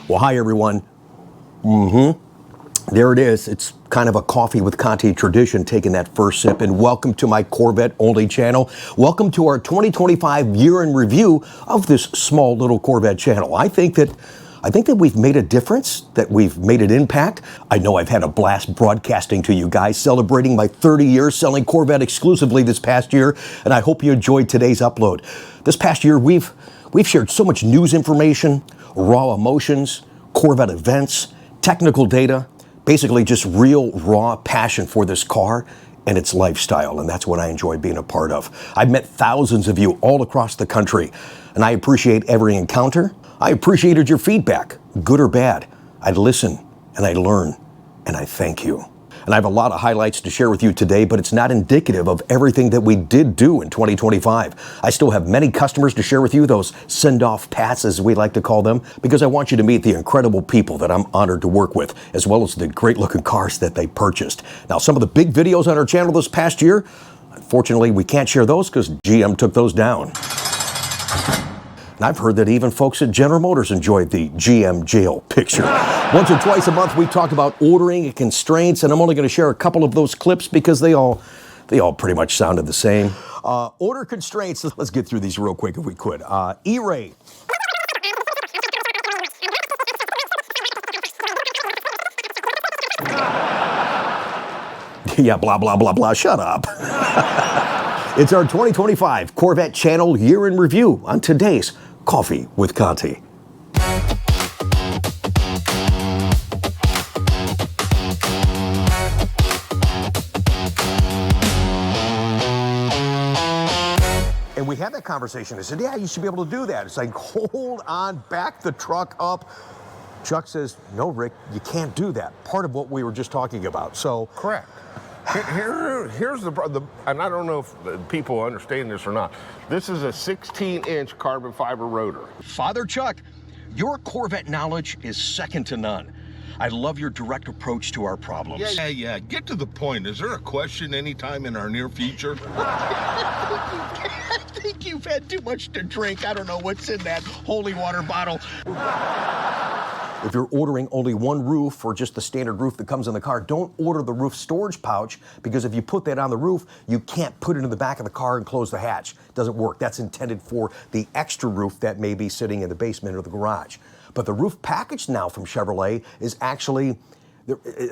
Well, hi everyone. There it is. It's kind of a coffee with Conti tradition, taking that first sip. And welcome to my Corvette only channel. Welcome to our 2025 year in review of this small little Corvette channel. I think that we've made a difference, that we've made an impact. I know I've had a blast broadcasting to you guys, celebrating my 30 years selling Corvette exclusively this past year, and I hope you enjoyed today's upload. This past year, we've shared so much news information, raw emotions, Corvette events, technical data, basically just real, raw passion for this car and its lifestyle, and that's what I enjoy being a part of. I've met thousands of you all across the country, and I appreciate every encounter. I appreciated your feedback, good or bad. I listen, and I learn, and I thank you. And I have a lot of highlights to share with you today, but it's not indicative of everything that we did do in 2025. I still have many customers to share with you, those send-off pats, as we like to call them, because I want you to meet the incredible people that I'm honored to work with, as well as the great-looking cars that they purchased. Now, some of the big videos on our channel this past year, unfortunately, we can't share those because GM took those down. And I've heard that even folks at General Motors enjoyed the GM jail picture. Once or twice a month, we talk about ordering and constraints, and I'm only going to share a couple of those clips because they all pretty much sounded the same. Order constraints, let's get through these real quick if we could. E-Ray. Yeah, blah, blah, blah, blah, shut up. It's our 2025 Corvette channel year in review on today's Coffee with Conti. And we had that conversation. I said, yeah, you should be able to do that. It's like, hold on, back the truck up. Chuck says, no, Rick, you can't do that. Part of what we were just talking about. So correct. Here's the, and I don't know if people understand this or not. This is a 16-inch carbon fiber rotor. Father Chuck, your Corvette knowledge is second to none. I love your direct approach to our problems. Yeah. Get to the point. Is there a question anytime in our near future? I think you've had too much to drink. I don't know what's in that holy water bottle. If you're ordering only one roof or just the standard roof that comes in the car, don't order the roof storage pouch, because if you put that on the roof, you can't put it in the back of the car and close the hatch. It doesn't work. That's intended for the extra roof that may be sitting in the basement or the garage. But the roof package now from Chevrolet is actually,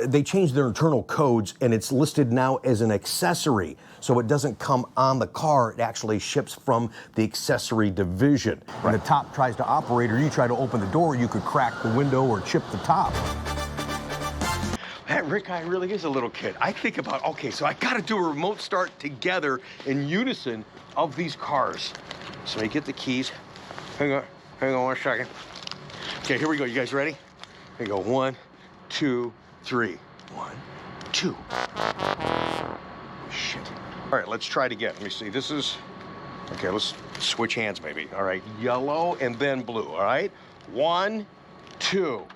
they changed their internal codes, and it's listed now as an accessory. So it doesn't come on the car, it actually ships from the accessory division. When the top tries to operate or you try to open the door, you could crack the window or chip the top. That Rick guy really is a little kid. I think about, okay, so I gotta do a remote start together in unison of these cars. So I get the keys. Hang on 1 second. Okay, here we go. You guys ready? Here we go. 1, 2, 3. 1, 2. Shit. All right, let's try it again. Let me see. This is, okay, let's switch hands maybe. All right, yellow and then blue. All right, 1, 2.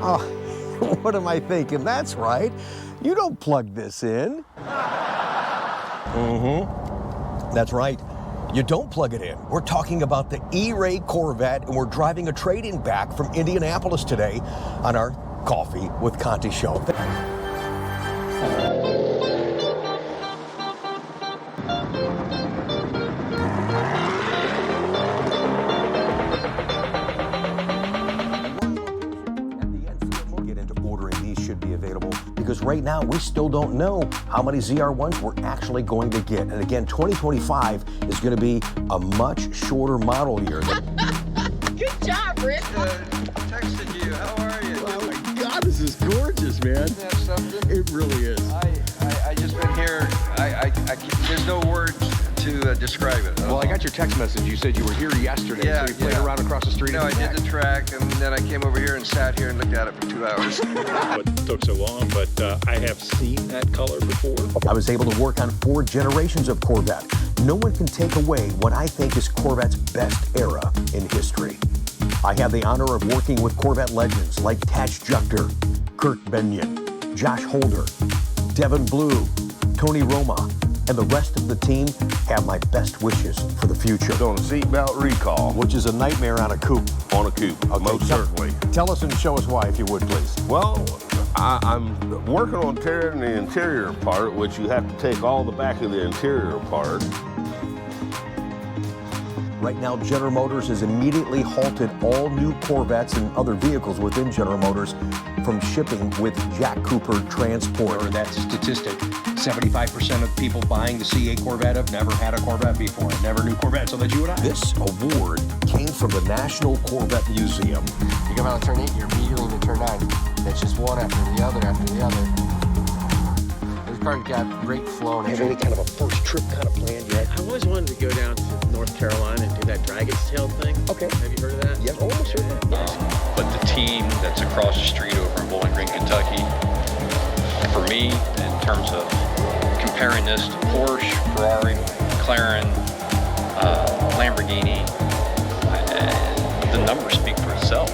Oh, what am I thinking? That's right. You don't plug this in. That's right. You don't plug it in. We're talking about the E-Ray Corvette, and we're driving a trade-in back from Indianapolis today on our Coffee with Conti show. should be available, because right now we still don't know how many ZR1s we're actually going to get. And again, 2025 is going to be a much shorter model year. Good job, Rick. Texted you. How are you? Oh my God, this is gorgeous, man. Isn't that something? It really is. I just been here. There's no words to describe it. Well, I got your text message. You said you were here yesterday, so you played around across the street. No, I did the track, and then I came over here and sat here and looked at it for 2 hours. What took so long, but I have seen that color before. I was able to work on 4 generations of Corvette. No one can take away what I think is Corvette's best era in history. I had the honor of working with Corvette legends like Tash Juchter, Kurt Benyon, Josh Holder, Devin Blue, Tony Roma, and the rest of the team have my best wishes for the future. On a seatbelt recall. Which is a nightmare on a coupe. On a coupe, most certainly. Tell us and show us why, if you would, please. Well, I'm working on tearing the interior apart, which you have to take all the back of the interior apart. Right now, General Motors has immediately halted all new Corvettes and other vehicles within General Motors from shipping with Jack Cooper Transport. That's a statistic. 75% of people buying the C8 Corvette have never had a Corvette before, never knew Corvette, so that you and I. This award came from the National Corvette Museum. You come out on turn 8, you're immediately into turn 9. It's just one after the other after the other. This car's got great flow. Have any kind of a first trip kind of planned yet? I always wanted to go down to North Carolina and do that Dragon's Tail thing. Okay. Have you heard of that? Yes. Oh, sure. But the team that's across the street over in Bowling Green, Kentucky, for me, in terms of comparing this to Porsche, Ferrari, McLaren, Lamborghini, the numbers speak for themselves.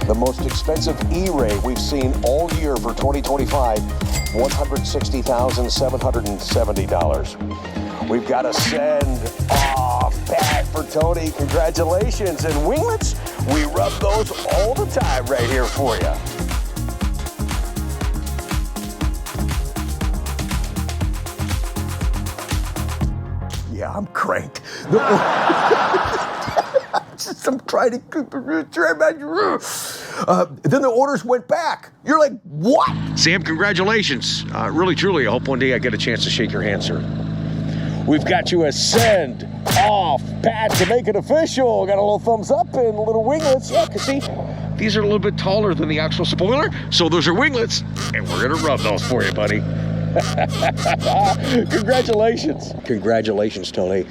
The most expensive E-Ray we've seen all year for 2025, $160,770. We've got to send off Pat for Tony. Congratulations. And winglets, we rub those all the time right here for you. Yeah, I'm cranked. I'm trying to keep it. Then the orders went back. You're like, what? Sam, congratulations. Really, truly, I hope one day I get a chance to shake your hand, sir. We've got you a send off Pat to make it official. Got a little thumbs up and a little winglets. Yeah, because see, these are a little bit taller than the actual spoiler, so those are winglets, and we're gonna rub those for you, buddy. Congratulations. Congratulations, Tony.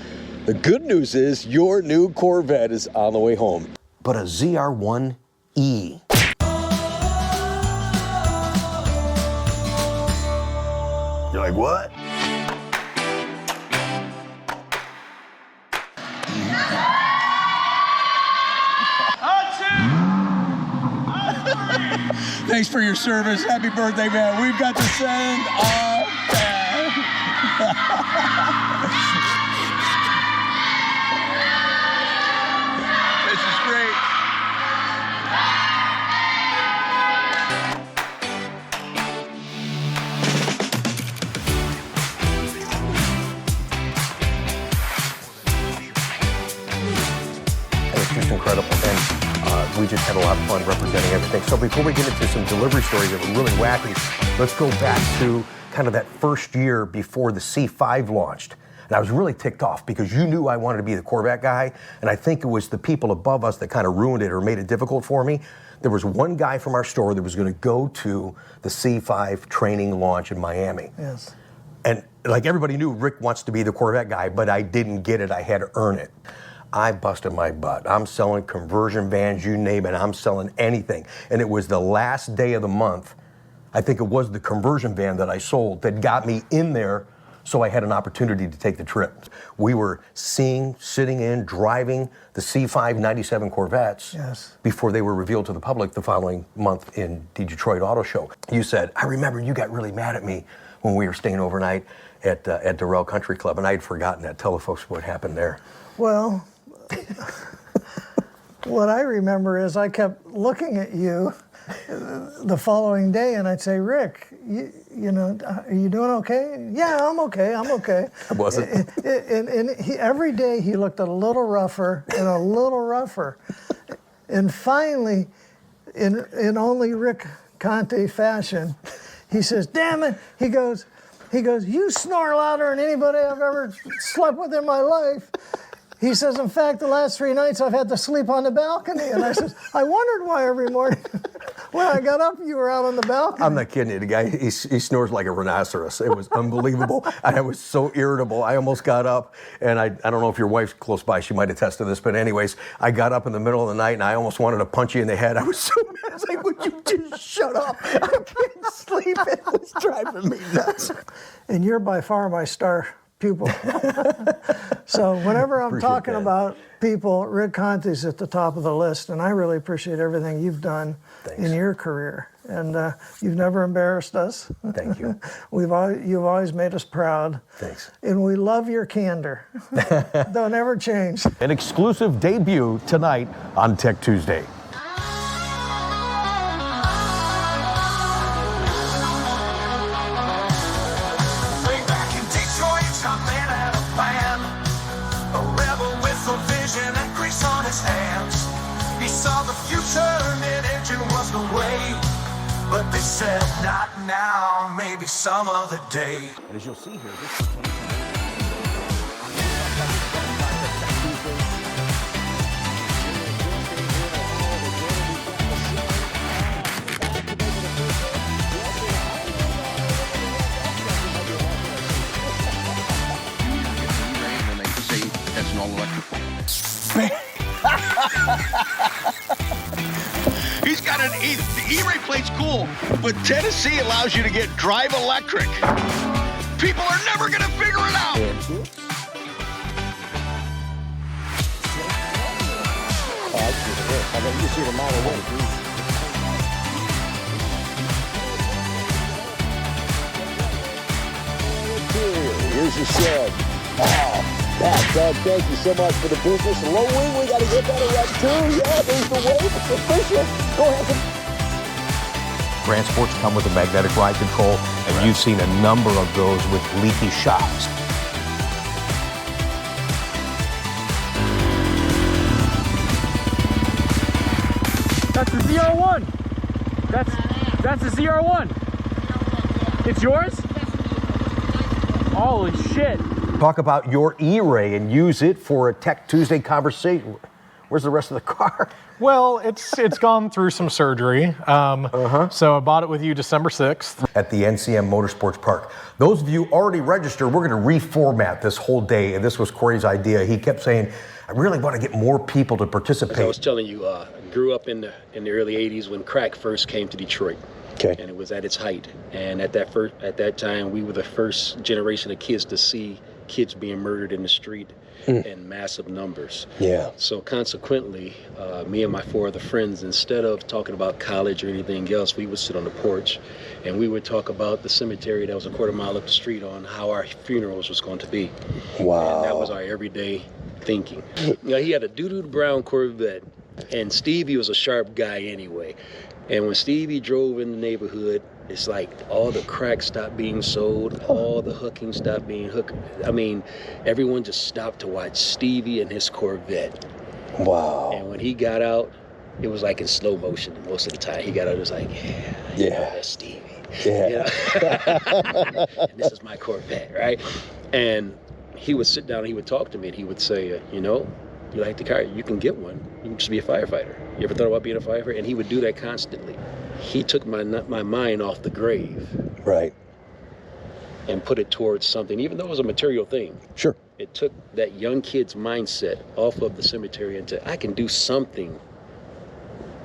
The good news is your new Corvette is on the way home. But a ZR1E. You're like, what? Thanks for your service. Happy birthday, man. We've got to send our band. This is great. It's just incredible. And we just had a lot of fun representing everything. So before we get into some delivery stories that were really wacky, let's go back to kind of that first year before the C5 launched. And I was really ticked off because you knew I wanted to be the Corvette guy, and I think it was the people above us that kind of ruined it or made it difficult for me. There was one guy from our store that was going to go to the C5 training launch in Miami. Yes. And like everybody knew, Rick wants to be the Corvette guy, but I didn't get it. I had to earn it. I busted my butt. I'm selling conversion vans, you name it. I'm selling anything. And it was the last day of the month. I think it was the conversion van that I sold that got me in there, so I had an opportunity to take the trip. We were sitting in, driving the C5 97 Corvettes before they were revealed to the public the following month in the Detroit Auto Show. You said, I remember you got really mad at me when we were staying overnight at Durrell Country Club, and I had forgotten that. Tell the folks what happened there. Well, what I remember is I kept looking at you the following day, and I'd say, Rick, you know, are you doing okay? Yeah, I'm okay. I'm okay. I wasn't. And every day he looked a little rougher and a little rougher. And finally, in only Rick Conti fashion, he says, "Damn it!" He goes, "You snore louder than anybody I've ever slept with in my life." He says, "In fact, the last 3 nights I've had to sleep on the balcony." And I says, "I wondered why every morning when I got up, you were out on the balcony." I'm not kidding you. The guy, he snores like a rhinoceros. It was unbelievable. I was so irritable. I almost got up, and I don't know if your wife's close by. She might attest to this. But anyways, I got up in the middle of the night, and I almost wanted to punch you in the head. I was so mad. I was like, would you just shut up? I can't sleep. It was driving me nuts. And you're by far my star pupil. So whenever I'm talking about people, Rick Conti's at the top of the list, and I really appreciate everything you've done in your career. And you've never embarrassed us. Thank you. You've always made us proud. Thanks. And we love your candor. Don't ever change. An exclusive debut tonight on Tech Tuesday. He saw the future, mid-engine was the way. But they said, not now, maybe some other day. And as you'll see here, And they say that's an all-electric. He's got the E-Ray plate's cool, but Tennessee allows you to get drive electric. People are never gonna figure it out. Here's your shed. Pat, Doug, thank you so much for the business. Low wing, we got to get better at too. Yeah, there's the wave. It's efficient. Go ahead. transports come with a magnetic ride control, and you've seen a number of those with leaky shocks. That's the ZR1. That's the ZR1. It's yours? Holy shit. Talk about your E-Ray and use it for a Tech Tuesday conversation. Where's the rest of the car? Well, it's gone through some surgery. So I bought it with you December 6th. At the NCM Motorsports Park. Those of you already registered, we're going to reformat this whole day. And this was Corey's idea. He kept saying, I really want to get more people to participate. As I was telling you, I grew up in the early 80s when crack first came to Detroit. Okay. And it was at its height. And at that time, we were the first generation of kids to see kids being murdered in the street in massive numbers. Yeah. So consequently, me and my 4 other friends, instead of talking about college or anything else, we would sit on the porch and we would talk about the cemetery that was a quarter mile up the street on how our funerals was going to be. Wow. And that was our everyday thinking. You know, he had a doo-doo brown Corvette, and Stevie was a sharp guy anyway. And when Stevie drove in the neighborhood, it's like all the crack stopped being sold, all the hooking stopped being hooked. I mean, everyone just stopped to watch Stevie and his Corvette. Wow. And when he got out, it was like in slow motion most of the time. He got out, it was like, yeah, that's Stevie. Yeah. You know? And this is my Corvette, right? And he would sit down and he would talk to me and he would say, you know, you like the car, you can get one. You can just be a firefighter. You ever thought about being a firefighter? And he would do that constantly. He took my mind off the grave. Right. And put it towards something, even though it was a material thing. Sure. It took that young kid's mindset off of the cemetery into, I can do something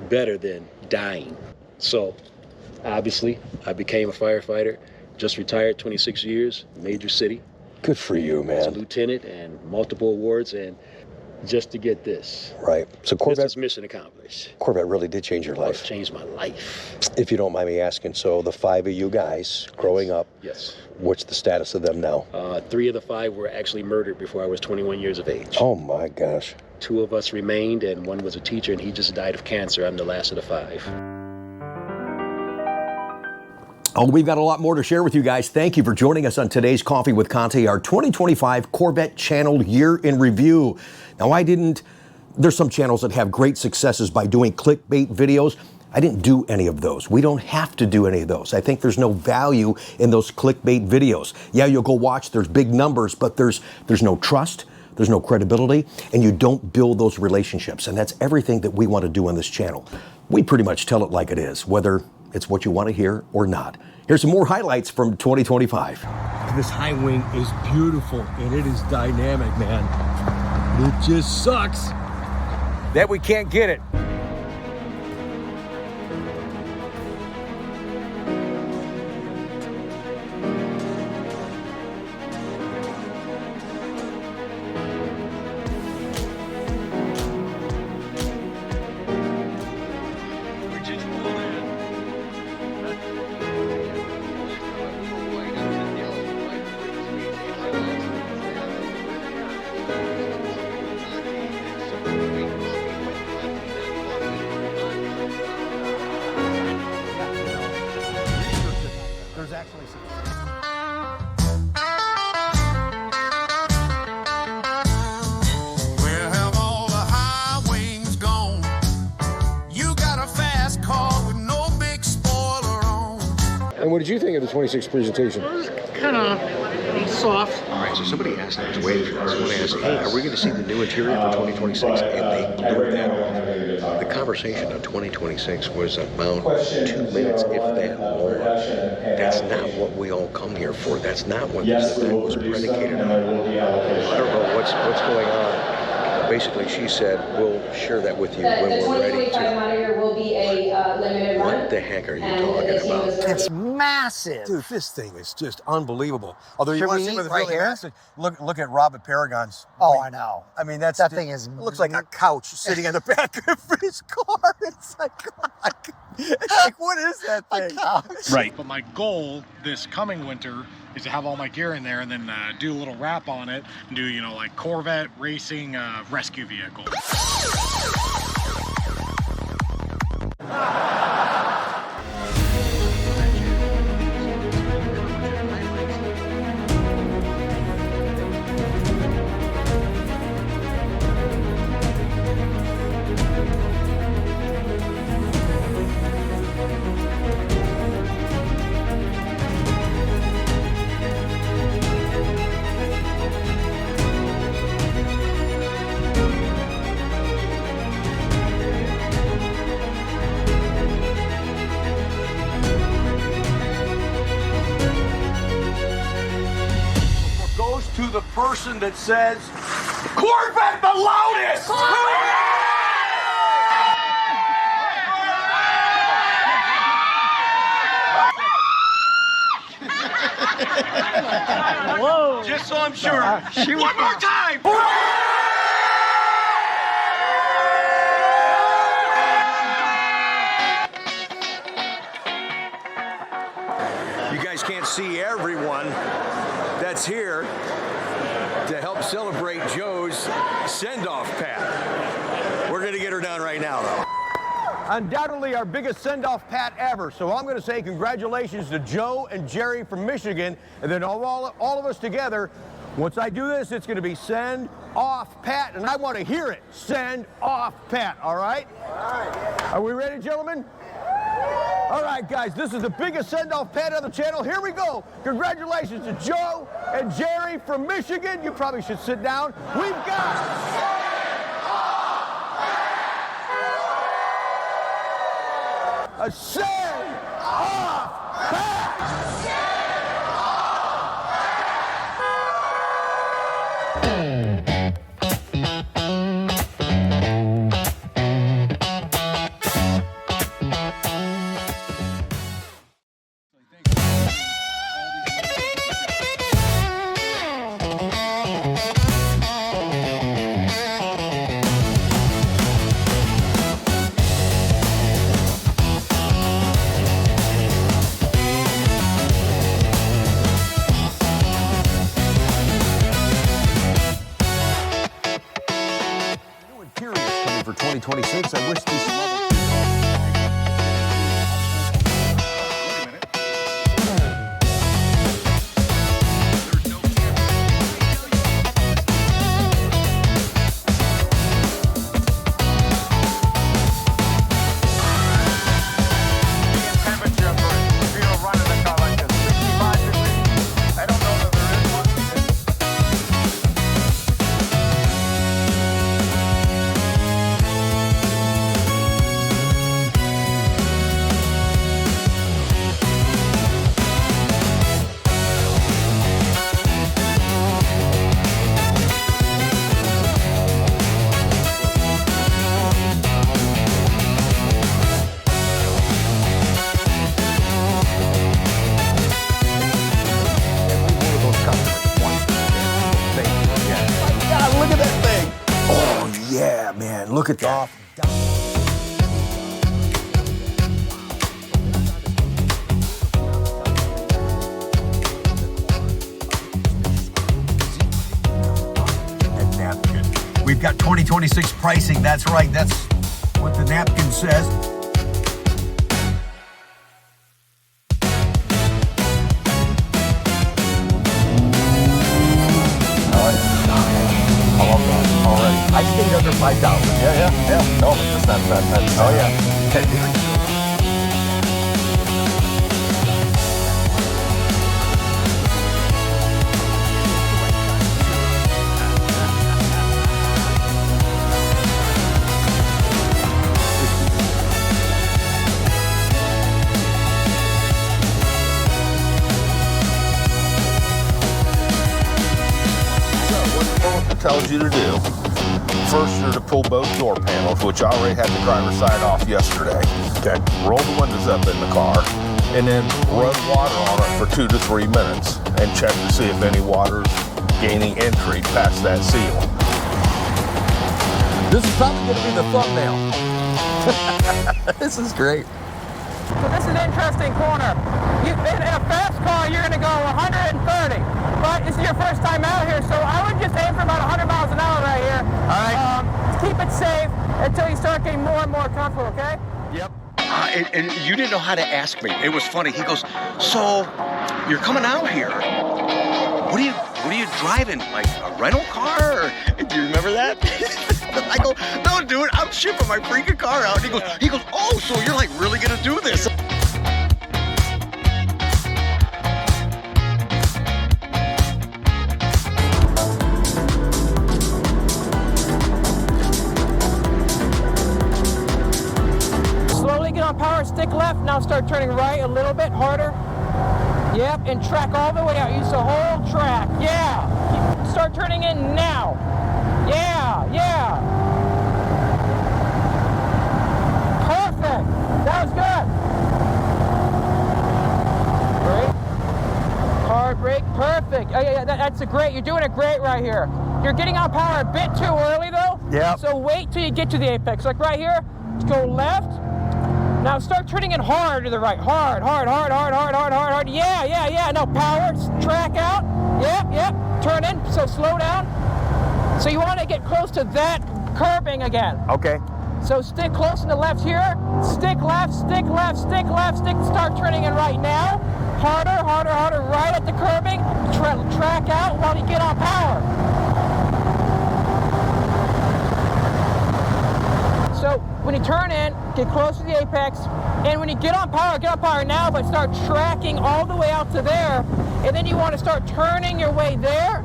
better than dying. So, obviously, I became a firefighter, just retired, 26 years, major city. Good for you, man. As a lieutenant and multiple awards, and just to get this. Right. So Corvette. This is mission accomplished. Corvette really did change your life. It's changed my life. If you don't mind me asking, so the 5 of you guys growing up, yes. What's the status of them now? 3 of the 5 were actually murdered before I was 21 years of age. Oh my gosh. 2 of us remained, and 1 was a teacher, and he just died of cancer. I'm the last of the 5. Oh, we've got a lot more to share with you guys. Thank you for joining us on today's Coffee with Conti, our 2025 Corvette Channel Year in Review. Now, there's some channels that have great successes by doing clickbait videos. I didn't do any of those. We don't have to do any of those. I think there's no value in those clickbait videos. Yeah, you'll go watch, there's big numbers, but there's no trust, there's no credibility, and you don't build those relationships. And that's everything that we want to do on this channel. We pretty much tell it like it is, whether it's what you want to hear or not. Here's some more highlights from 2025. This high wing is beautiful and it is dynamic, man. It just sucks that we can't get it. There's actually some. Where have all the high wings gone? You got a fast car with no big spoiler on. And what did you think of the 26 presentation? Kind of soft. All right, so somebody asked, I was waiting for this. Someone asked, hey, are we going to see the new interior for 2026? And they blew that off. The conversation on 2026 was about 2 minutes, if that long. That's not what we all come here for. That's not what this event was predicated on. I don't know what's going on. Basically, she said, we'll share that with you when we're ready to. Monitor will be a limited run. What the heck are you talking about? It's massive. Dude, this thing is just unbelievable. Although you Should want we to see eat what right really here? is, look at Rob at Paragon's. Oh, I know. I mean, that thing is. It looks like a couch sitting in the back of his car. It's like, oh my God. It's like, what is that thing? Right. But my goal this coming winter is to have all my gear in there and then do a little wrap on it and do, you know, like Corvette racing rescue vehicle. Goes to the person that says, Corvette the loudest! Whoa! Just so I'm sure. One more time! You guys can't see everyone that's here to help celebrate Joe's send-off pat. We're gonna get her down right now, though. Undoubtedly our biggest send-off pat ever. So I'm going to say congratulations to Joe and Jerry from Michigan, and then all of us together. Once I do this, it's going to be send off pat, and I want to hear it. Send off pat, all right? All right. Are we ready, gentlemen? All right, guys, this is the biggest send-off pat on the channel. Here we go. Congratulations to Joe and Jerry from Michigan. You probably should sit down. We've got... a send off pat! For 2026, I wish this level. look at that. And napkin. We've got 2026 pricing. That's right. That's what the napkin says. I stayed under 5,000. Yeah. No, that's not bad. Oh, yeah. Tells you to do. First, you're to pull both door panels, which I already had the driver's side off yesterday. Okay. Roll the windows up in the car, and then run water on it for 2 to 3 minutes, and check to see if any water's gaining entry past that seal. This is probably going to be the thumbnail. This is great. So this is an interesting corner. In a fast car, you're going to go 130. But this is your first time out here, so I would just aim for about 100 miles an hour right here. All right. Keep it safe until you start getting more and more comfortable, okay? Yep. And you didn't know how to ask me. It was funny. He goes, so you're coming out here. What are you driving? Like a rental car? Do you remember that? I go, no, dude, I'm shipping my freaking car out. And he goes, oh, so you're like really gonna do this? Slowly get on power, stick left. Now start turning right a little bit harder. Yep, and track all the way out. Use the whole track. Yeah. Start turning in now. Yeah. Perfect. That was good. Brake. Hard brake. Perfect. Oh, yeah. That's great. You're doing it great right here. You're getting on power a bit too early, though. Yeah. So wait till you get to the apex. Like right here, go left. Now start turning it hard to the right. Hard. Yeah. Now power, track out. Yep. Turn in, so slow down. So you want to get close to that curbing again. Okay. So stick close in the left here. Stick left. Start turning in right now. Harder. Right at the curbing. Track out while you get on power. So when you turn in, get close to the apex, and when you get on power now, but start tracking all the way out to there, and then you want to start turning your way there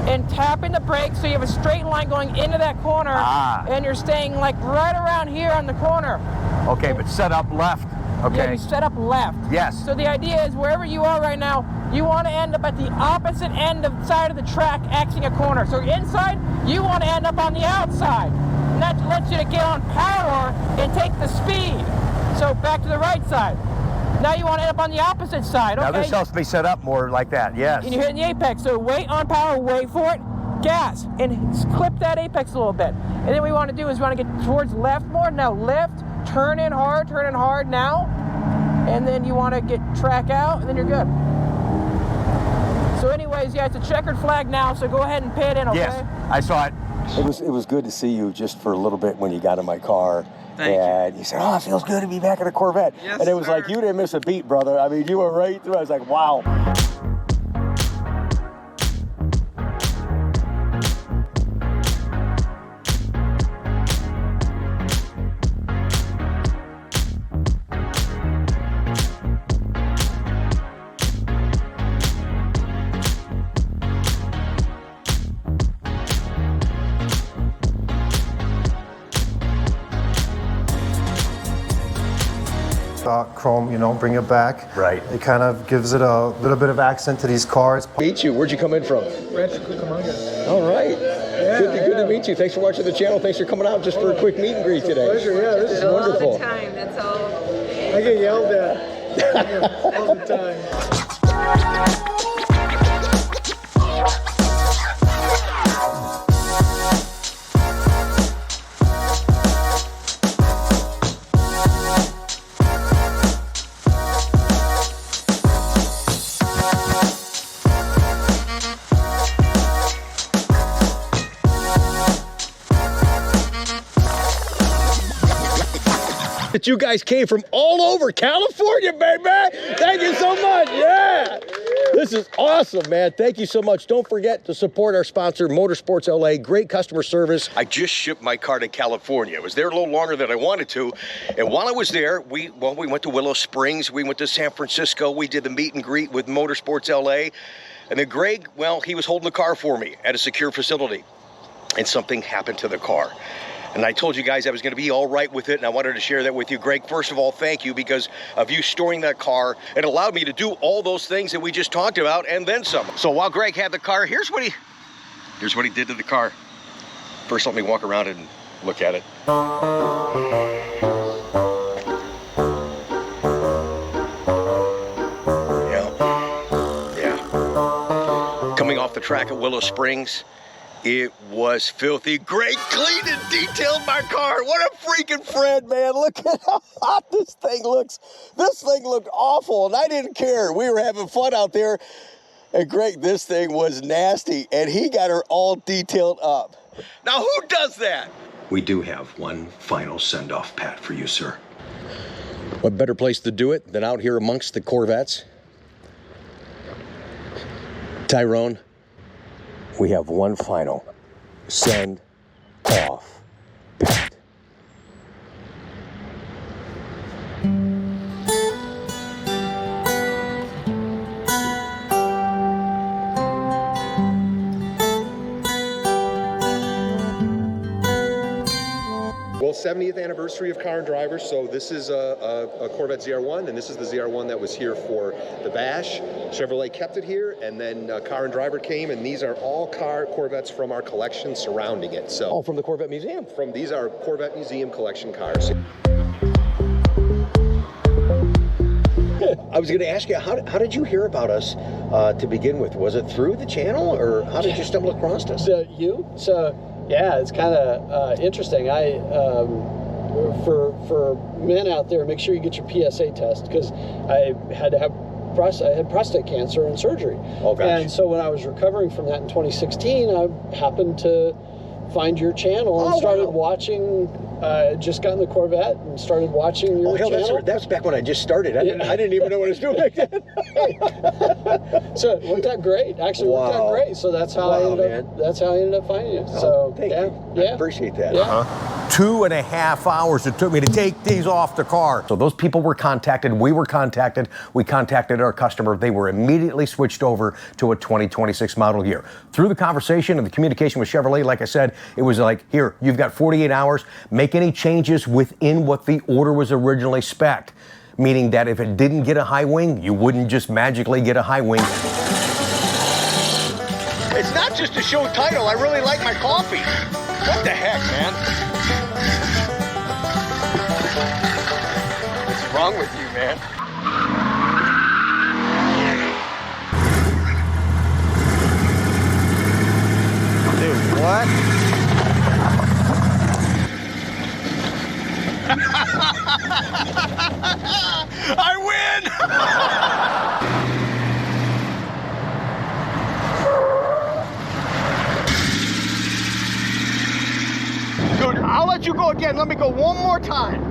and tapping the brakes so you have a straight line going into that corner, and you're staying like right around here on the corner. Okay, but set up left. Okay. Yeah, you set up left. Yes. So the idea is wherever you are right now, you want to end up at the opposite end of the side of the track, axing a corner. So inside, you want to end up on the outside. And that lets you to get on power and take the speed. So back to the right side. Now you want to end up on the opposite side. Okay. Now this helps me set up more like that, yes. And you're hitting the apex. So wait on power, wait for it, gas, and clip that apex a little bit. And then what we want to do is we want to get towards left more. Now lift, turn in hard now. And then you want to get track out, and then you're good. So anyways, yeah, it's a checkered flag now, so go ahead and pit in, okay? Yes, I saw it. It was good to see you just for a little bit when you got in my car. And you said, oh, it feels good to be back in a Corvette. Yes, and it was sir. like, you didn't miss a beat, brother. I mean, you were right through. I was like, wow. Chrome, bring it back. Right. It kind of gives it a little bit of accent to these cars. Meet you. Where'd you come in from? All right. Good to meet you. Thanks for watching the channel. Thanks for coming out just for a quick meet and greet today. Pleasure. Yeah, this is wonderful. All the time, that's all. I get yelled at all the time. that you guys came from all over California, baby. Thank you so much. Yeah. This is awesome, man. Thank you so much. Don't forget to support our sponsor, Motorsports LA. Great customer service. I just shipped my car to California. I was there a little longer than I wanted to. And while I was there, we went to Willow Springs. We went to San Francisco. We did the meet and greet with Motorsports LA. And then Greg, well, he was holding the car for me at a secure facility. And something happened to the car. And I told you guys I was going to be all right with it, and I wanted to share that with you. Greg, first of all, thank you, because of you storing that car. It allowed me to do all those things that we just talked about, and then some. So while Greg had the car, here's what he did to the car. First, let me walk around and look at it. Yeah. Coming off the track at Willow Springs, it was filthy. Greg cleaned and detailed my car. What a freaking friend, man. Look at how hot this thing looks. This thing looked awful, and I didn't care. We were having fun out there. And Greg, this thing was nasty, and he got her all detailed up. Now, who does that? We do have one final send-off, Pat, for you, sir. What better place to do it than out here amongst the Corvettes? Tyrone, we have one final send off, Pat. Well, 70th anniversary of Car and Driver, so this is a Corvette ZR1, and this is the ZR1 that was here for the Bash. Chevrolet kept it here, and then Car and Driver came, and these are all Corvettes from our collection surrounding it. So, oh, from the Corvette Museum? These are Corvette Museum collection cars. I was going to ask you, how did you hear about us to begin with? Was it through the channel, or how did you stumble across us? Yeah, it's kind of interesting. For men out there, make sure you get your PSA test, because I had prostate cancer and surgery. Oh, gosh. And so when I was recovering from that in 2016, I happened to find your channel and started watching. Just got in the Corvette and started watching your channel. That's back when I just started. I didn't even know what I was doing back then. So it worked out great. Actually, worked out great. So that's how I ended up finding you. So thank you. I appreciate that. Yeah. 2.5 hours it took me to take these off the car. So those people were contacted, we were contacted, we contacted our customer. They were immediately switched over to a 2026 model year. Through the conversation and the communication with Chevrolet, like I said, it was like, here, you've got 48 hours, make any changes within what the order was originally spec'd. Meaning that if it didn't get a high wing, you wouldn't just magically get a high wing. It's not just a show title. I really like my coffee. What the heck, man? What's wrong with you, man? Dude, what? I win! Dude, I'll let you go again. Let me go one more time.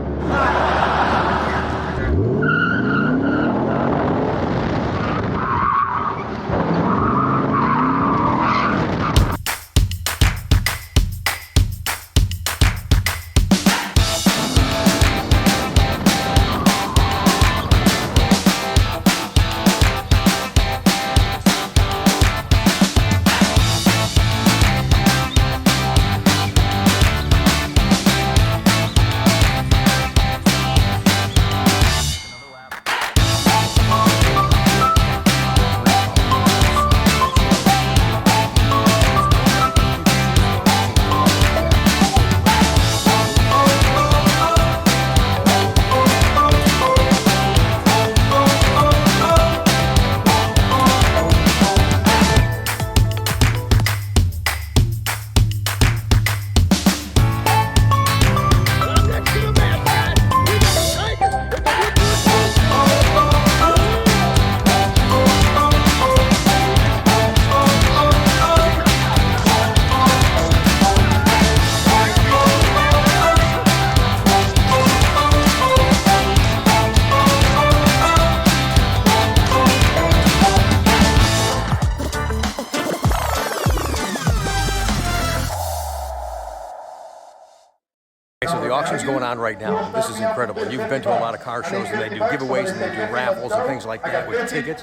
things going on right now. This is incredible. You've been to a lot of car shows and they do giveaways and they do raffles and things like that with tickets.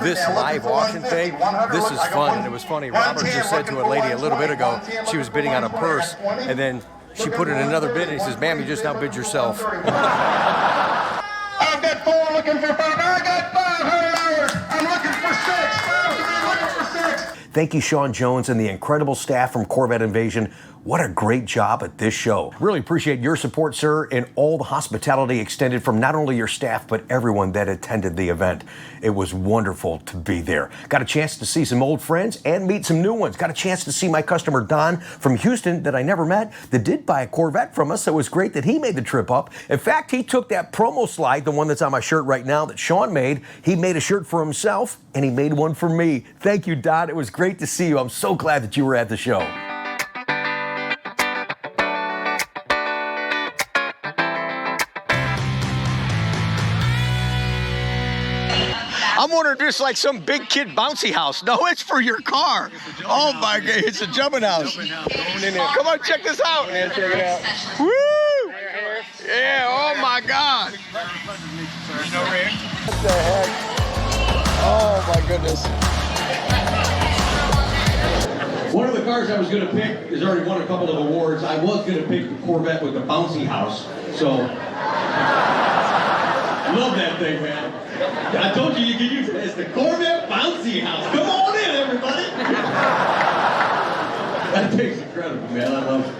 This live auction thing, this is fun. And it was funny. Robert just said to a lady a little bit ago, she was bidding on a purse and then she put in another bid and he says, ma'am, you just outbid yourself. I've got 4 looking for 5. I got $500. I'm looking for 6. I'm looking for 6. Thank you, Sean Jones and the incredible staff from Corvette Invasion. What a great job at this show. Really appreciate your support, sir, and all the hospitality extended from not only your staff, but everyone that attended the event. It was wonderful to be there. Got a chance to see some old friends and meet some new ones. Got a chance to see my customer, Don, from Houston, that I never met, that did buy a Corvette from us. So it was great that he made the trip up. In fact, he took that promo slide, the one that's on my shirt right now that Sean made. He made a shirt for himself, and he made one for me. Thank you, Don. It was great to see you. I'm so glad that you were at the show. I'm wondering if it's like some big kid bouncy house. No, it's for your car. Oh my God, it's a jumping house. Come on, check this out. Check it out. Woo! Yeah, oh my God. What the heck? Oh my goodness. One of the cars I was going to pick has already won a couple of awards. I was going to pick the Corvette with the bouncy house. So, love that thing, man. I told you you could use it as the Corvette bouncy house. Come on in, everybody. That thing's incredible, man. I love it.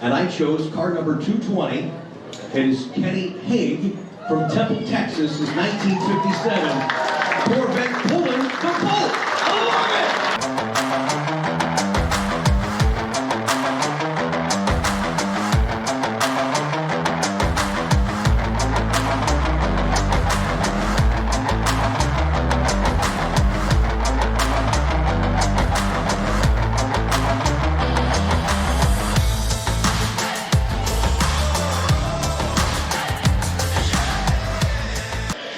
And I chose car number 220. It is Kenny Haig from Temple, Texas. It's 1957. Corvette pulling the bolt. I love it.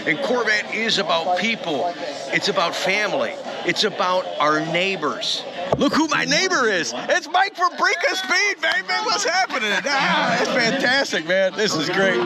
And Corvette is about people. It's about family. It's about our neighbors. Look who my neighbor is. It's Mike from Brinka Speed, baby. What's happening? Ah, it's fantastic, man. This is great.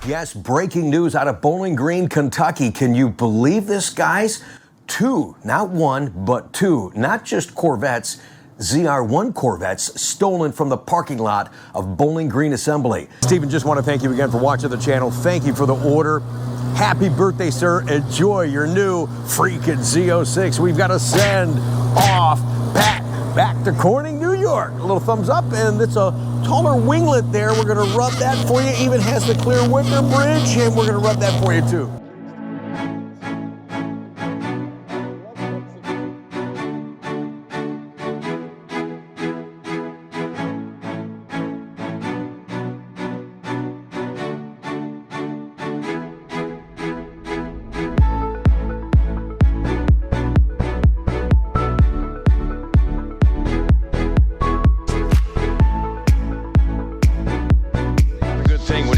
Yes, breaking news out of Bowling Green, Kentucky. Can you believe this, guys? 2, not 1, but 2, not just Corvettes, ZR1 Corvettes stolen from the parking lot of Bowling Green Assembly. Stephen, just want to thank you again for watching the channel. Thank you for the order. Happy birthday, sir. Enjoy your new freaking Z06. We've got to send off back to Corning, New York. A little thumbs up, and it's a taller winglet there. We're going to rub that for you. Even has the clear winter bridge, and we're going to rub that for you too.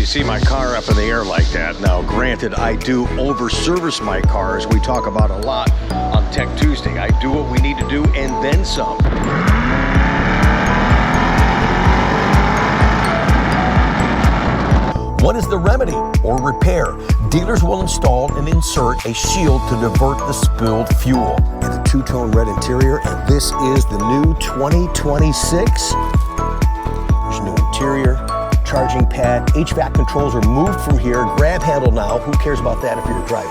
See my car up in the air like that. Now, granted, I do over-service my car, as we talk about a lot on Tech Tuesday. I do what we need to do and then some. What is the remedy or repair? Dealers will install and insert a shield to divert the spilled fuel. And a two-tone red interior, and this is the new 2026. There's new interior. Charging pad, HVAC controls are moved from here, grab handle now, who cares about that if you're a driver?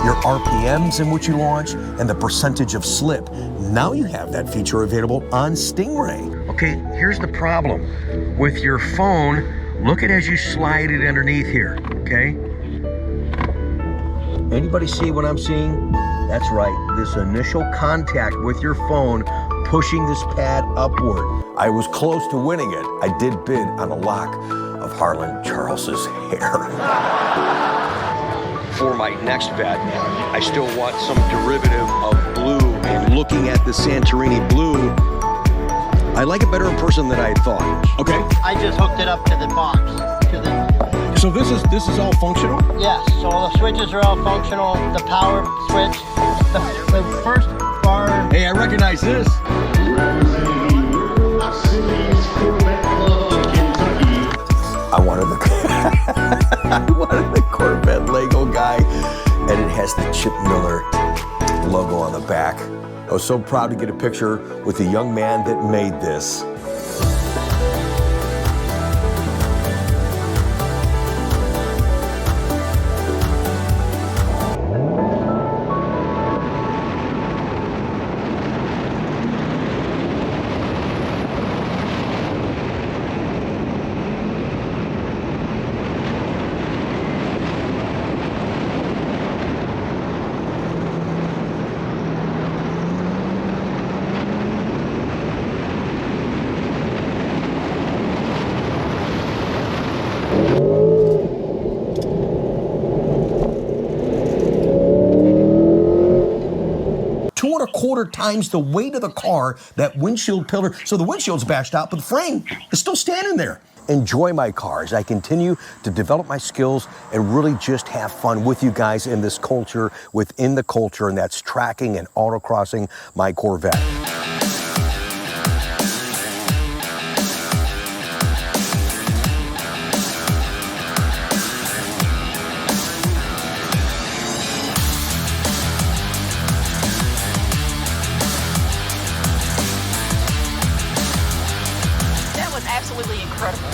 Your RPMs in which you launch, and the percentage of slip. Now you have that feature available on Stingray. Okay, here's the problem. With your phone, look at as you slide it underneath here, okay? Anybody see what I'm seeing? That's right, this initial contact with your phone pushing this pad upward. I was close to winning it. I did bid on a lock of Harlan Charles's hair. For my next bet, I still want some derivative of blue. And looking at the Santorini blue, I like it better in person than I had thought. Okay. I just hooked it up to the box. So this is all functional? Yes, so the switches are all functional. The power switch, the first bar. Hey, I recognize this. I wanted the Corvette Lego guy, and it has the Chip Miller logo on the back. I was so proud to get a picture with the young man that made this. Times the weight of the car, that windshield pillar. So the windshield's bashed out, but the frame is still standing there. Enjoy my car as I continue to develop my skills and really just have fun with you guys in this culture within the culture, and that's tracking and autocrossing my Corvette. Absolutely incredible.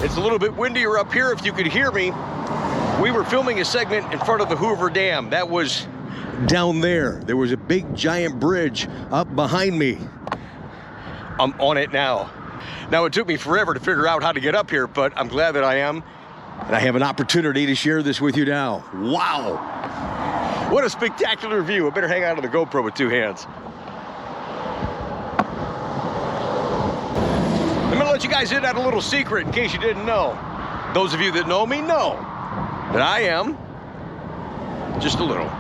It's a little bit windier up here if you could hear me. We were filming a segment in front of the Hoover Dam. That was down there. There was a big giant bridge up behind me. I'm on it now. Now, it took me forever to figure out how to get up here, but I'm glad that I am. And I have an opportunity to share this with you now. Wow. What a spectacular view. I better hang on to the GoPro with two hands. I'm gonna let you guys in on a little secret in case you didn't know. Those of you that know me know that I am just a little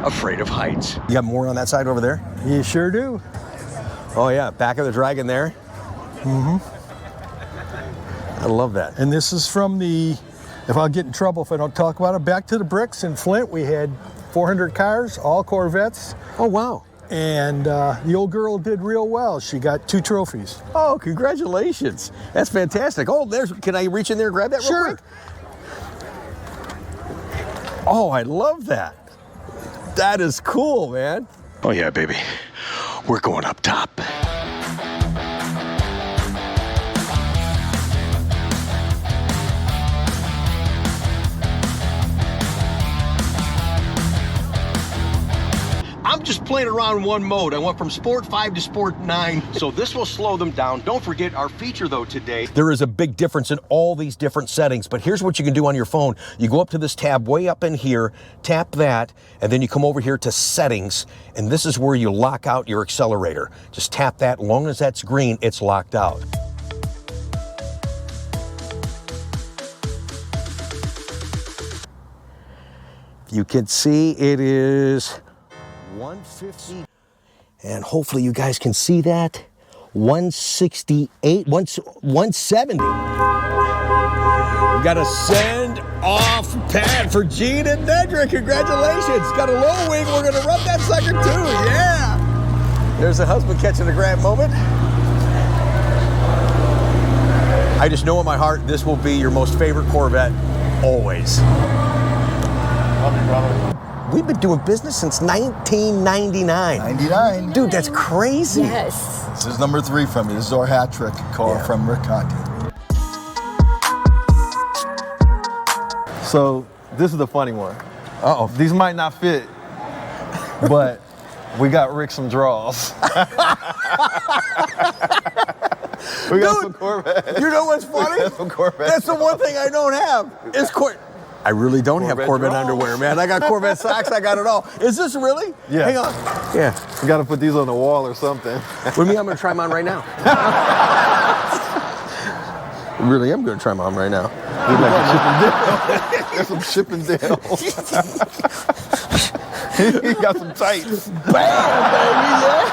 afraid of heights. You got more on that side over there? You sure do. Oh yeah, back of the Dragon there. Mm-hmm. I love that. And this is from the, if I'll get in trouble if I don't talk about it, back to the bricks in Flint. We had 400 cars, all Corvettes. Oh wow. And the old girl did real well. She got 2 trophies. Oh, congratulations. That's fantastic. Oh, can I reach in there and grab that real quick? Oh, I love that. That is cool, man. Oh, yeah, baby. We're going up top. I'm just playing around in one mode. I went from Sport 5 to Sport 9, so this will slow them down. Don't forget our feature, though, today. There is a big difference in all these different settings, but here's what you can do on your phone. You go up to this tab way up in here, tap that, and then you come over here to Settings, and this is where you lock out your accelerator. Just tap that. As long as that's green, it's locked out. You can see it is 150, and hopefully you guys can see that. 168, 170. We got a send off pad for Gene and Nedrick. Congratulations. Got a low wing. We're going to rub that sucker too. Yeah. There's the husband catching a grab moment. I just know in my heart this will be your most favorite Corvette always. Love you, brother. We've been doing business since 1999. 99. Dude, that's crazy. Yes. This is number 3 from me. This is our hat trick car from Rick Conti. So this is the funny one. Uh-oh. These might not fit, but we got Rick some draws. We got some Corvette. You know what's funny? Some Corvette. That's the one thing I don't have. Is I really don't have Corvette underwear, man. I got Corvette socks. I got it all. Is this really? Yeah. Hang on. Yeah. We got to put these on the wall or something. With me, I'm going to try them on right now. I really am going to try them on right now. There's some shipping deal. You got some tights. Bam, baby, yeah.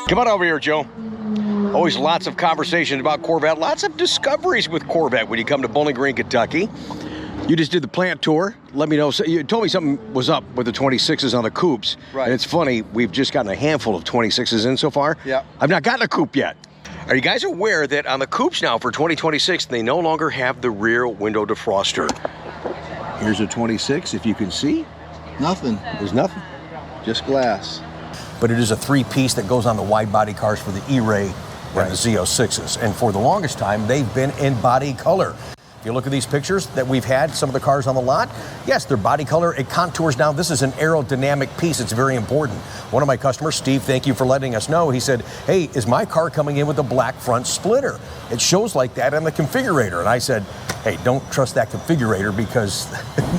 Come on over here, Joe. Always lots of conversation about Corvette, lots of discoveries with Corvette when you come to Bowling Green, Kentucky. You just did the plant tour. Let me know. So you told me something was up with the 26s on the coupes. Right. And it's funny, we've just gotten a handful of 26s in so far. Yeah. I've not gotten a coupe yet. Are you guys aware that on the coupes now for 2026, they no longer have the rear window defroster? Here's a 26, if you can see. Nothing. There's nothing. Just glass. But it is a 3-piece that goes on the wide body cars for the E-Ray and the Z06s. And for the longest time, they've been in body color. If you look at these pictures that we've had, some of the cars on the lot, yes, they're body color. It contours down. This is an aerodynamic piece. It's very important. One of my customers, Steve, thank you for letting us know. He said, hey, is my car coming in with a black front splitter? It shows like that on the configurator. And I said, hey, don't trust that configurator because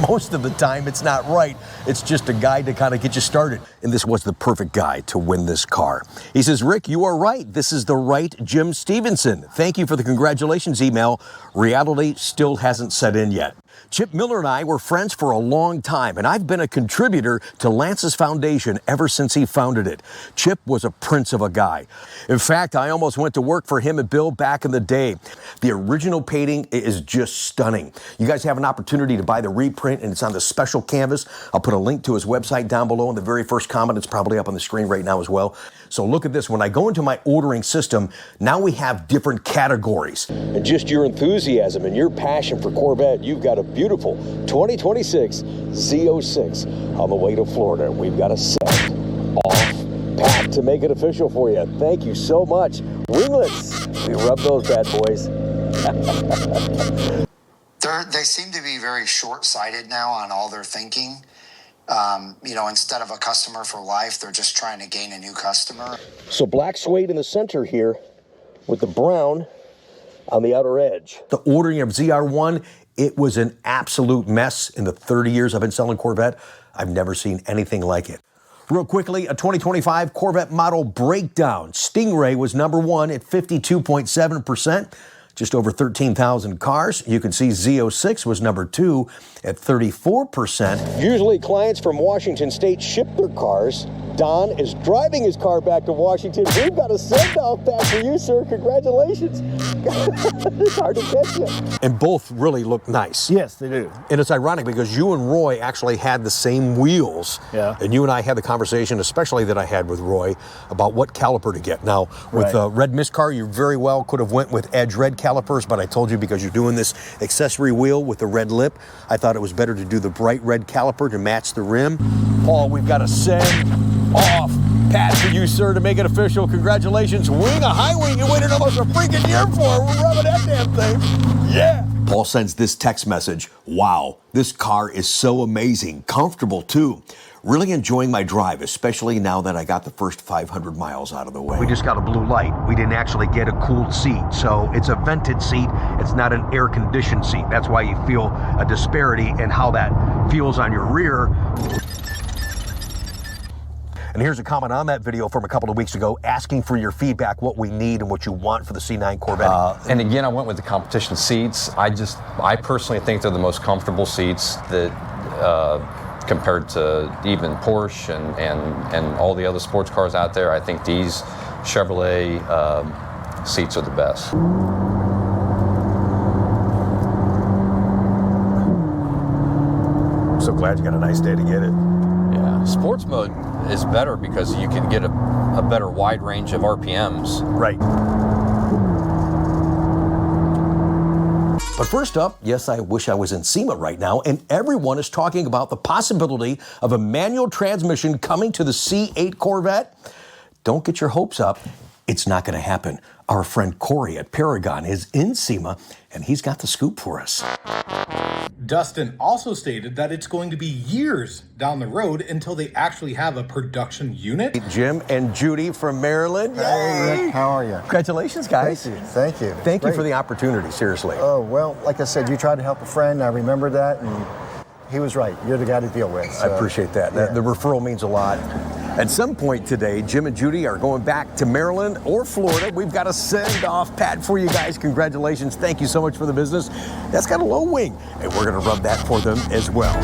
most of the time it's not right. It's just a guide to kind of get you started. And this was the perfect guide to win this car. He says, Rick, you are right. This is the right Jim Stevenson. Thank you for the congratulations email. Reality still hasn't set in yet. Chip Miller and I were friends for a long time, and I've been a contributor to Lance's foundation ever since he founded it. Chip was a prince of a guy. In fact, I almost went to work for him and Bill back in the day. The original painting is just stunning. You guys have an opportunity to buy the reprint, and it's on the special canvas. I'll put a link to his website down below in the very first comment. It's probably up on the screen right now as well. So look at this. When I go into my ordering system, now we have different categories. And just your enthusiasm and your passion for Corvette, you've got a beautiful 2026 Z06 on the way to Florida. We've got a set off pack to make it official for you. Thank you so much. Winglets, we rub those bad boys. They seem to be very short-sighted now on all their thinking. Instead of a customer for life, they're just trying to gain a new customer. So black suede in the center here with the brown on the outer edge. The ordering of ZR1, it was an absolute mess. In the 30 years I've been selling Corvette, I've never seen anything like it. Real quickly, a 2025 Corvette model breakdown. Stingray was number 1 at 52.7%. Just over 13,000 cars. You can see Z06 was number 2 at 34%. Usually clients from Washington State ship their cars Don is driving his car back to Washington. We've got a send-off pack for you, sir. Congratulations. It's hard to catch you. And both really look nice. Yes, they do. And it's ironic because you and Roy actually had the same wheels. Yeah. And you and I had the conversation, especially that I had with Roy, about what caliper to get. Now, with the red mist car, you very well could have went with Edge red calipers, but I told you because you're doing this accessory wheel with the red lip, I thought it was better to do the bright red caliper to match the rim. Paul, we've got to send off pat for you, sir, to make it official. Congratulations. Wing a high wing. You waited almost a freaking year for it. We're rubbing that damn thing. Yeah. Paul sends this text message. Wow, this car is so amazing. Comfortable, too. Really enjoying my drive, especially now that I got the first 500 miles out of the way. We just got a blue light. We didn't actually get a cooled seat, so it's a vented seat. It's not an air-conditioned seat. That's why you feel a disparity in how that feels on your rear. And here's a comment on that video from a couple of weeks ago asking for your feedback, what we need and what you want for the C9 Corvette. And again, I went with the competition seats. I personally think they're the most comfortable seats that compared to even Porsche and all the other sports cars out there. I think these Chevrolet seats are the best. I'm so glad you got a nice day to get it. Yeah, sports mode is better because you can get a better wide range of RPMs. Right. But first up, yes, I wish I was in SEMA right now, and everyone is talking about the possibility of a manual transmission coming to the C8 Corvette. Don't get your hopes up. It's not going to happen. Our friend Corey at Paragon is in SEMA, and he's got the scoop for us. Dustin also stated that it's going to be years down the road until they actually have a production unit. Jim and Judy from Maryland. Hey, Rick, how are you? Congratulations, guys. Thank you. Thank you. Thank you Great. for the opportunity, seriously. Oh, well, like I said, you tried to help a friend. I remember that, and he was right. You're the guy to deal with. So, I appreciate that. Yeah. The referral means a lot. At some point today, Jim and Judy are going back to Maryland or Florida. We've got a send-off pad for you guys. Congratulations. Thank you so much for the business. That's got a low wing, and we're going to rub that for them as well.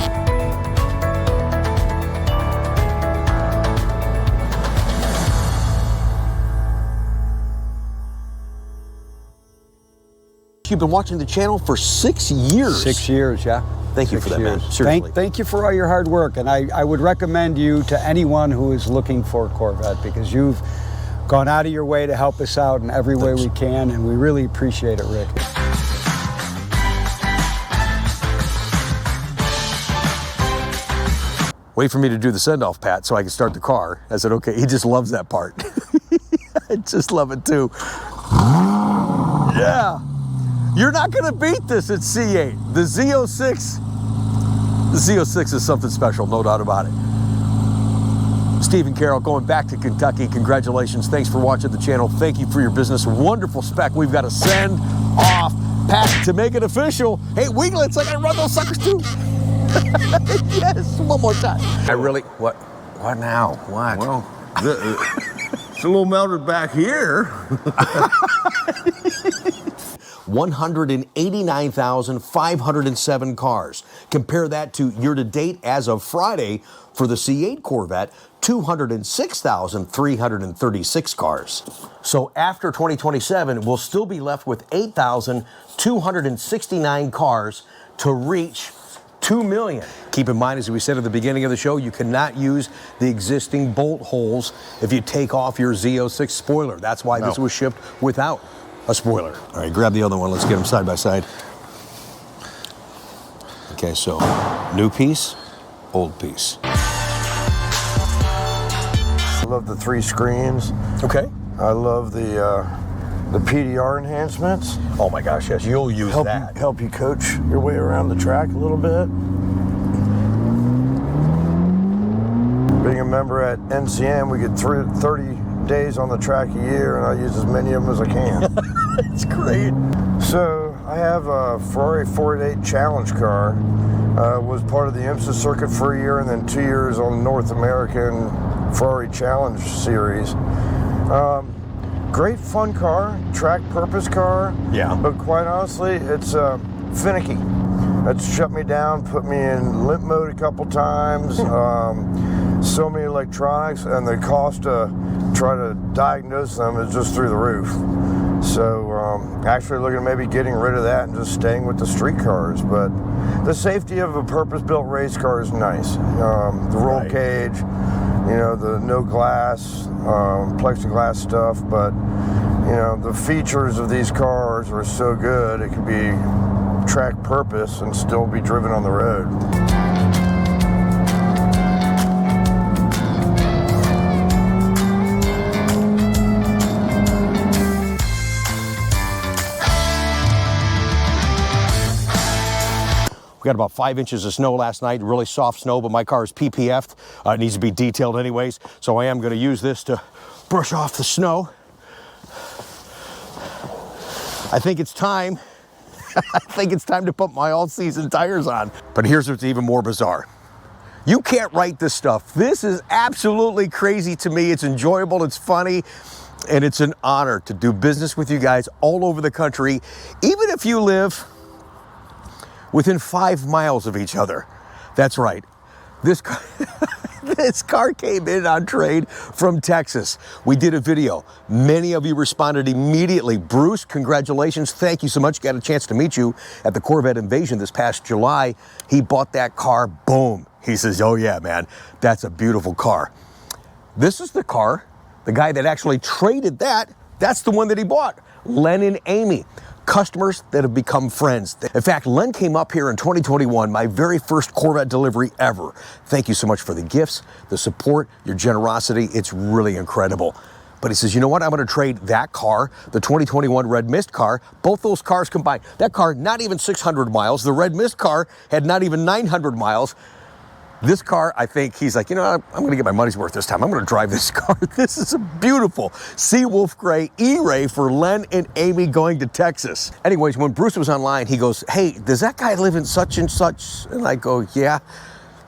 You've been watching the channel for 6 years. 6 years, yeah. Thank you for that, man. Seriously. Thank you for all your hard work. And I would recommend you to anyone who is looking for a Corvette because you've gone out of your way to help us out in every way we can, and we really appreciate it, Rick. Wait for me to do the send-off, Pat, so I can start the car. I said, okay. He just loves that part. I just love it, too. Yeah. You're not going to beat this at C8. The Z06 is something special, no doubt about it. Steve and Carol, going back to Kentucky, congratulations. Thanks for watching the channel. Thank you for your business. Wonderful spec. We've got to send off Pat to make it official. Hey, winglets, I got to run those suckers too. Yes, one more time. What now? What? Well, it's a little melted back here. 189,507 cars. Compare that to year-to-date as of Friday for the C8 Corvette, 206,336 cars. So after 2027, we'll still be left with 8,269 cars to reach 2 million. Keep in mind, as we said at the beginning of the show, you cannot use the existing bolt holes if you take off your Z06 spoiler. That's why this was shipped without a spoiler. All right, grab the other one. Let's get them side by side. Okay, so new piece, old piece. I love the 3 screens. Okay. I love the PDR enhancements. Oh my gosh, yes, you'll use that. Help you coach your way around the track a little bit. Being a member at NCM, we get 30 days on the track a year, and I use as many of them as I can. It's great. So I have a Ferrari 488 Challenge car. Was part of the IMSA circuit for a year, and then 2 years on the North American Ferrari Challenge series. Great fun car, track purpose car. Yeah. But quite honestly, it's finicky. That's shut me down, put me in limp mode a couple times. so many electronics, and the cost to try to diagnose them is just through the roof. So actually looking at maybe getting rid of that and just staying with the street cars. But the safety of a purpose-built race car is nice. The roll cage, you know, the no glass, plexiglass stuff, but you know, the features of these cars are so good, it could be track purpose and still be driven on the road. We got about 5 inches of snow last night, really soft snow, but my car is PPF'd. It needs to be detailed anyways, so I am going to use this to brush off the snow. I think it's time. I think it's time to put my all-season tires on. But here's what's even more bizarre. You can't write this stuff. This is absolutely crazy to me. It's enjoyable, it's funny, and it's an honor to do business with you guys all over the country, even if you live within 5 miles of each other. That's right. This car, this car came in on trade from Texas. We did a video. Many of you responded immediately. Bruce, congratulations. Thank you so much. Got a chance to meet you at the Corvette Invasion this past July. He bought that car. Boom. He says, oh yeah, man, that's a beautiful car. This is the car, the guy that actually traded that, that's the one that he bought. Len and Amy. Customers that have become friends. In fact, Len came up here in 2021, my very first Corvette delivery ever. Thank you so much for the gifts, the support, your generosity. It's really incredible. But he says, you know what? I'm going to trade that car, the 2021 Red Mist car, both those cars combined. That car, not even 600 miles. The Red Mist car had not even 900 miles. This car, I think, he's like, you know, I'm going to get my money's worth this time. I'm going to drive this car. This is a beautiful Seawolf Gray E-Ray for Len and Amy going to Texas. Anyways, when Bruce was online, he goes, hey, does that guy live in such and such? And I go, yeah.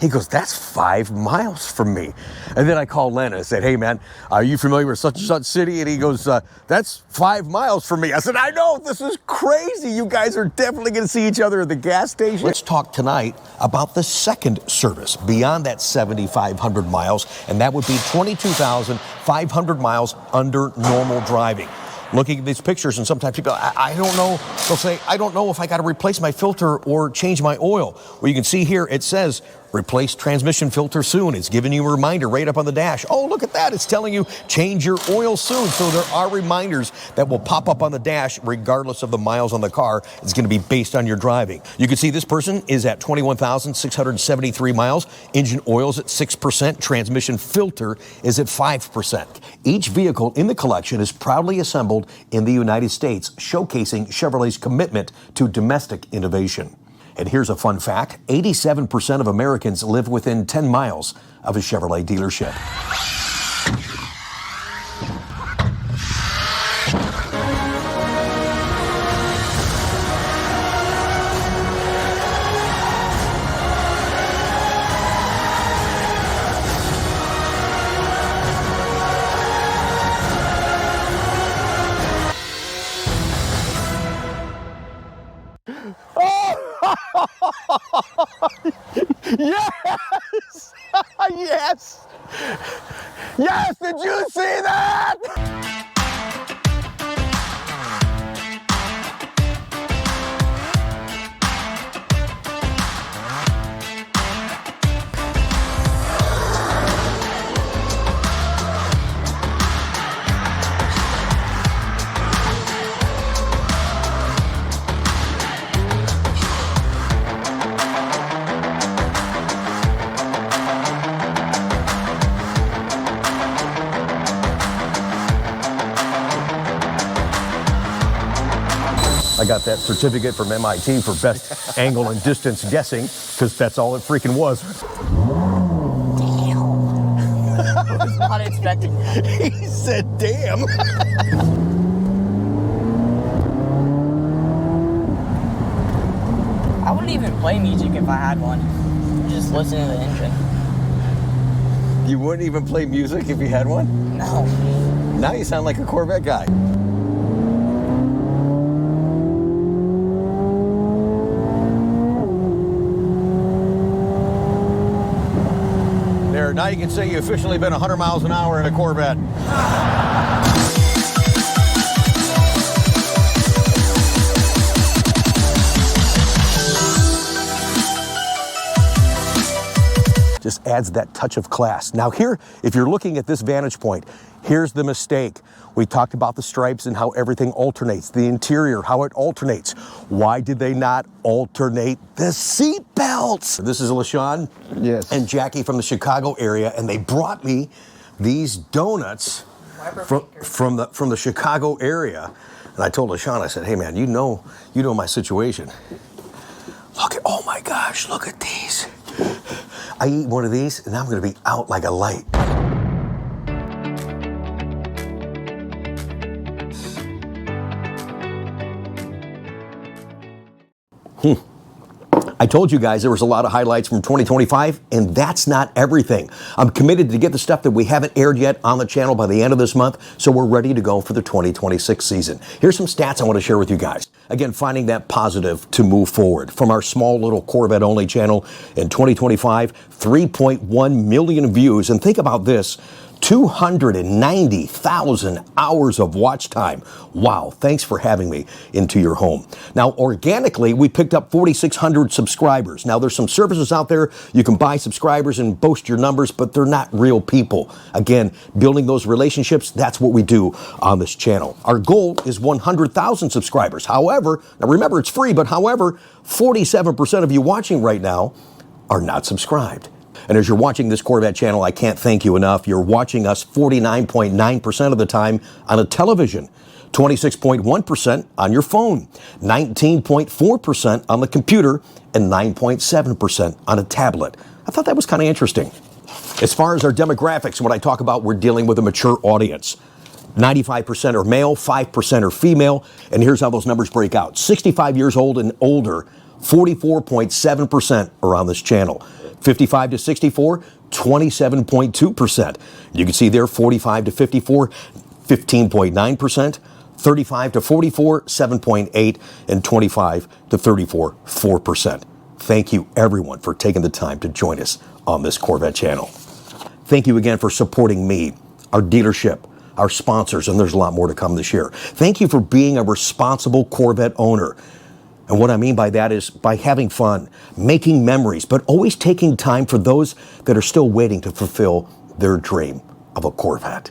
He goes, that's 5 miles from me. And then I called Len and I said, hey man, are you familiar with such and such city? And he goes, that's 5 miles from me. I said, I know, this is crazy. You guys are definitely gonna see each other at the gas station. Let's talk tonight about the second service beyond that 7,500 miles, and that would be 22,500 miles under normal driving. Looking at these pictures, and sometimes people, I don't know, they'll say, I don't know if I got to replace my filter or change my oil. Well, you can see here, it says, replace transmission filter soon. It's giving you a reminder right up on the dash. Oh, look at that. It's telling you change your oil soon. So there are reminders that will pop up on the dash regardless of the miles on the car. It's going to be based on your driving. You can see this person is at 21,673 miles. Engine oil's at 6%. Transmission filter is at 5%. Each vehicle in the collection is proudly assembled in the United States, showcasing Chevrolet's commitment to domestic innovation. And here's a fun fact, 87% of Americans live within 10 miles of a Chevrolet dealership. Yes! Yes! Yes! Did you see that? I got that certificate from MIT for best angle and distance guessing, because that's all it freaking was. Damn. I was not expecting that. He said, damn. I wouldn't even play music if I had one. Just listen to the engine. You wouldn't even play music if you had one? No. Now you sound like a Corvette guy. you can say you officially been 100 miles an hour in a Corvette. Just adds that touch of class. Now here, if you're looking at this vantage point, here's the mistake. We talked about the stripes and how everything alternates, the interior, how it alternates. Why did they not alternate the seat belts? This is LaShawn and Jackie from the Chicago area, and they brought me these donuts from the Chicago area. And I told LaShawn, I said, hey man, you know my situation. Look at, oh my gosh, look at these. I eat one of these and I'm gonna be out like a light. I told you guys there was a lot of highlights from 2025, and that's not everything. I'm committed to get the stuff that we haven't aired yet on the channel by the end of this month, so we're ready to go for the 2026 season. Here's some stats I want to share with you guys. Again, finding that positive to move forward. From our small little Corvette only channel in 2025, 3.1 million views, and think about this, 290,000 hours of watch time. Wow, thanks for having me into your home. Now, organically, we picked up 4,600 subscribers. Now, there's some services out there you can buy subscribers and boast your numbers, but they're not real people. Again, building those relationships, that's what we do on this channel. Our goal is 100,000 subscribers. However, now remember, it's free, but however, 47% of you watching right now are not subscribed. And as you're watching this Corvette channel, I can't thank you enough. You're watching us 49.9% of the time on a television, 26.1% on your phone, 19.4% on the computer, and 9.7% on a tablet. I thought that was kind of interesting. As far as our demographics, when I talk about we're dealing with a mature audience, 95% are male, 5% are female, and here's how those numbers break out. 65 years old and older, 44.7% are on this channel. 55 to 64, 27.2%. You can see there 45 to 54, 15.9%, 35 to 44, 7.8%, and 25 to 34, 4%. Thank you everyone for taking the time to join us on this Corvette channel. Thank you again for supporting me, our dealership, our sponsors, and there's a lot more to come this year. Thank you for being a responsible Corvette owner. And what I mean by that is by having fun, making memories, but always taking time for those that are still waiting to fulfill their dream of a Corvette.